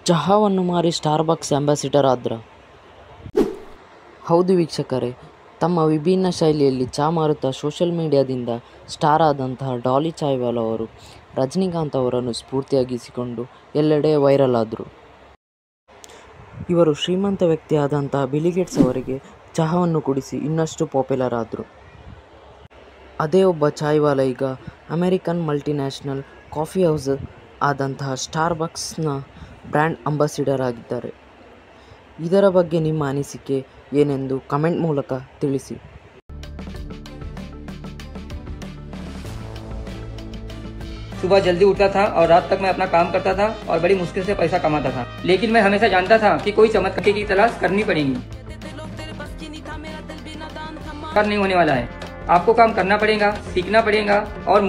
ಚಹಾವನ್ನು ಮಾರಿ Starbucks ambassador ಆದ್ರ? ಹೌದು ವೀಕ್ಷಕರೇ, ತಮ್ಮ ವಿಭಿನ್ನ ಶೈಲಿಯಲ್ಲಿ ಚಹಾ ಮಾರುತ್ತಾ ಸೋಷಿಯಲ್ ಮೀಡಿಯಾದಿಂದ ಸ್ಟಾರ್ ಆದಂತಹ ಡಾಲಿ ಚಾಯ್ವಾಲಾ ಅವರು ರಜನಿಕಾಂತ್ ಅವರನ್ನು ಸ್ಫೂರ್ತಿಯಾಗಿಸಿಕೊಂಡು ಎಲ್ಲೆಡೆ ವೈರಲ್ ಆದರು. ಇವರು ಶ್ರೀಮಂತ ವ್ಯಕ್ತಿ ಆದಂತಹ ಬಿಲ್ ಗೇಟ್ಸ್ ಅವರಿಗೆ ಚಹಾವನ್ನು ಕುಡಿಸಿ ಇನ್ನಷ್ಟು ಪಾಪ್ಯುಲರ್ ಆದರು. ಅದೇ ಒಬ್ಬ ಚಾಯ್ವಾಲಾ ಈಗ ಅಮೆರಿಕನ್ ಮಲ್ಟಿನ್ಯಾಷನಲ್ ಕಾಫಿ ಹೌಸ್ ಆದಂತಹ ಸ್ಟಾರ್ಬಕ್ಸ್ನ ಬ್ರ್ಯಾಂಡ್ ಅಂಬಾಸಿಡರ್ ಆಗಿದ್ದಾರೆ. ಇದರ ಬಗ್ಗೆ ನಿಮ್ಮ ಅನಿಸಿಕೆ ಏನೆಂದು ಕಮೆಂಟ್ ಮೂಲಕ ತಿಳಿಸಿ. सुबह जल्दी उठता था और रात तक मैं अपना काम करता था और बड़ी मुश्किल से पैसा कमाता था, लेकिन मैं हमेशा जानता था कि कोई चमत्कार की तलाश करनी पड़ेगी। नहीं होने वाला है, आपको काम करना पड़ेगा, सीखना पड़ेगा और